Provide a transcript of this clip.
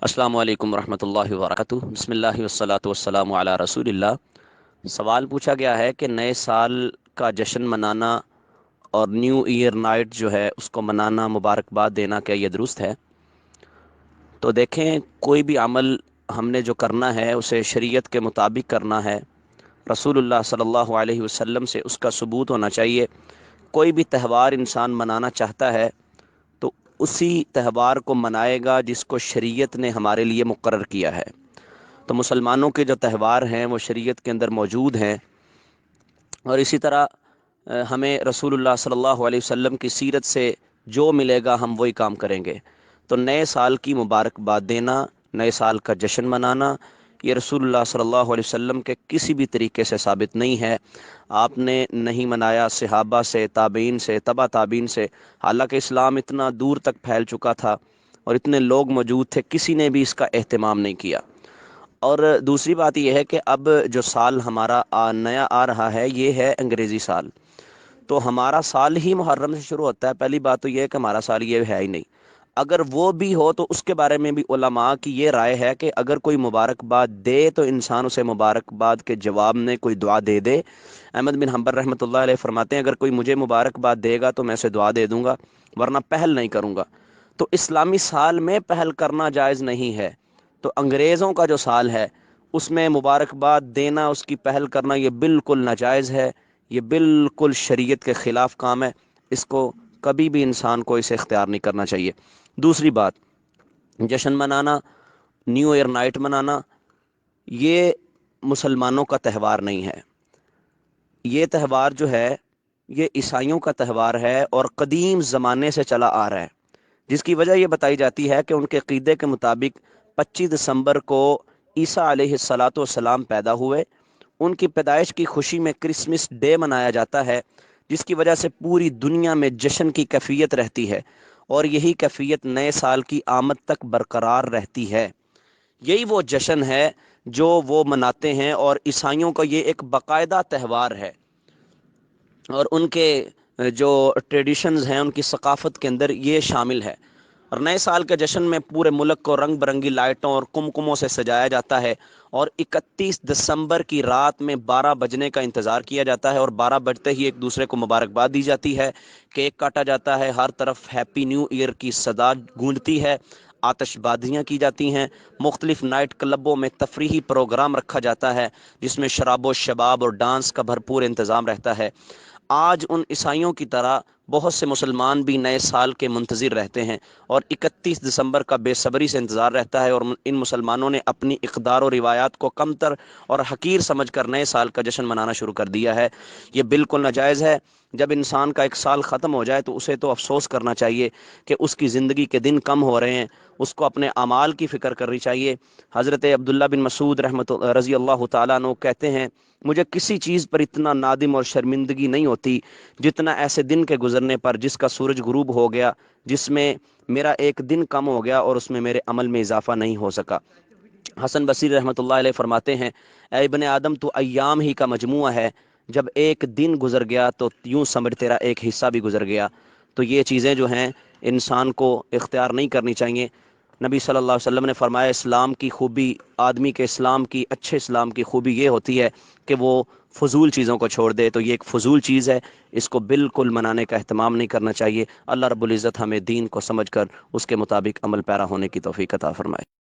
السلام علیکم ورحمۃ اللہ وبرکاتہ۔ بسم اللہ والصلاۃ والسلام علی رسول اللہ۔ سوال پوچھا گیا ہے کہ نئے سال کا جشن منانا اور نیو ایئر نائٹ جو ہے اس کو منانا، مبارکباد دینا، کیا یہ درست ہے؟ تو دیکھیں، کوئی بھی عمل ہم نے جو کرنا ہے اسے شریعت کے مطابق کرنا ہے، رسول اللہ صلی اللہ علیہ وسلم سے اس کا ثبوت ہونا چاہیے۔ کوئی بھی تہوار انسان منانا چاہتا ہے تو اسی تہوار کو منائے گا جس کو شریعت نے ہمارے لیے مقرر کیا ہے۔ تو مسلمانوں کے جو تہوار ہیں وہ شریعت کے اندر موجود ہیں، اور اسی طرح ہمیں رسول اللہ صلی اللہ علیہ وسلم کی سیرت سے جو ملے گا ہم وہی کام کریں گے۔ تو نئے سال کی مبارکباد دینا، نئے سال کا جشن منانا، یہ رسول اللہ صلی اللہ علیہ وسلم کے کسی بھی طریقے سے ثابت نہیں ہے۔ آپ نے نہیں منایا، صحابہ سے، تابعین سے، تبع تابعین سے، حالانکہ اسلام اتنا دور تک پھیل چکا تھا اور اتنے لوگ موجود تھے، کسی نے بھی اس کا اہتمام نہیں کیا۔ اور دوسری بات یہ ہے کہ اب جو سال ہمارا نیا آ رہا ہے یہ ہے انگریزی سال، تو ہمارا سال ہی محرم سے شروع ہوتا ہے۔ پہلی بات تو یہ ہے کہ ہمارا سال یہ ہے ہی نہیں۔ اگر وہ بھی ہو تو اس کے بارے میں بھی علماء کی یہ رائے ہے کہ اگر کوئی مبارکباد دے تو انسان اسے مبارکباد کے جواب میں کوئی دعا دے دے۔ احمد بن حنبل رحمۃ اللہ علیہ فرماتے ہیں اگر کوئی مجھے مبارکباد دے گا تو میں اسے دعا دے دوں گا، ورنہ پہل نہیں کروں گا۔ تو اسلامی سال میں پہل کرنا جائز نہیں ہے، تو انگریزوں کا جو سال ہے اس میں مبارکباد دینا، اس کی پہل کرنا، یہ بالکل ناجائز ہے، یہ بالکل شریعت کے خلاف کام ہے۔ اس کو کبھی بھی انسان کو اسے اختیار نہیں کرنا چاہیے۔ دوسری بات، جشن منانا، نیو ایئر نائٹ منانا، یہ مسلمانوں کا تہوار نہیں ہے۔ یہ تہوار جو ہے یہ عیسائیوں کا تہوار ہے اور قدیم زمانے سے چلا آ رہا ہے، جس کی وجہ یہ بتائی جاتی ہے کہ ان کے عقیدے کے مطابق 25 دسمبر کو عیسیٰ علیہ الصلاۃ والسلام پیدا ہوئے۔ ان کی پیدائش کی خوشی میں کرسمس ڈے منایا جاتا ہے، جس کی وجہ سے پوری دنیا میں جشن کی کیفیت رہتی ہے، اور یہی کیفیت نئے سال کی آمد تک برقرار رہتی ہے۔ یہی وہ جشن ہے جو وہ مناتے ہیں، اور عیسائیوں کا یہ ایک باقاعدہ تہوار ہے، اور ان کے جو ٹریڈیشنز ہیں، ان کی ثقافت کے اندر یہ شامل ہے۔ اور نئے سال کے جشن میں پورے ملک کو رنگ برنگی لائٹوں اور کمکموں سے سجایا جاتا ہے، اور 31 دسمبر کی رات میں 12 بجنے کا انتظار کیا جاتا ہے، اور 12 بجتے ہی ایک دوسرے کو مبارکباد دی جاتی ہے، کیک کاٹا جاتا ہے، ہر طرف ہیپی نیو ایئر کی صدا گونجتی ہے، آتش بازیاں کی جاتی ہیں، مختلف نائٹ کلبوں میں تفریحی پروگرام رکھا جاتا ہے جس میں شراب و شباب اور ڈانس کا بھرپور انتظام رہتا ہے۔ آج ان عیسائیوں کی طرح بہت سے مسلمان بھی نئے سال کے منتظر رہتے ہیں، اور 31 دسمبر کا بے صبری سے انتظار رہتا ہے، اور ان مسلمانوں نے اپنی اقدار و روایات کو کمتر اور حقیر سمجھ کر نئے سال کا جشن منانا شروع کر دیا ہے۔ یہ بالکل ناجائز ہے۔ جب انسان کا ایک سال ختم ہو جائے تو اسے تو افسوس کرنا چاہیے کہ اس کی زندگی کے دن کم ہو رہے ہیں، اس کو اپنے اعمال کی فکر کرنی چاہیے۔ حضرت عبداللہ بن مسعود رضی اللہ تعالیٰ عنہ کہتے ہیں مجھے کسی چیز پر اتنا نادم اور شرمندگی نہیں ہوتی جتنا ایسے دن کے گزرنے پر جس کا سورج غروب ہو گیا، جس میں میرا ایک دن کم ہو گیا اور اس میں میرے عمل میں اضافہ نہیں ہو سکا۔ حسن بصری رحمۃ اللہ علیہ فرماتے ہیں اے ابن آدم تو ایام ہی کا مجموعہ ہے، جب ایک دن گزر گیا تو یوں سمجھ تیرا ایک حصہ بھی گزر گیا۔ تو یہ چیزیں جو ہیں انسان کو اختیار نہیں کرنی چاہیے۔ نبی صلی اللہ علیہ وسلم نے فرمایا اسلام کی خوبی، آدمی کے اسلام کی، اچھے اسلام کی خوبی یہ ہوتی ہے کہ وہ فضول چیزوں کو چھوڑ دے، تو یہ ایک فضول چیز ہے، اس کو بالکل منانے کا اہتمام نہیں کرنا چاہیے۔ اللہ رب العزت ہمیں دین کو سمجھ کر اس کے مطابق عمل پیرا ہونے کی توفیق عطا فرمائے۔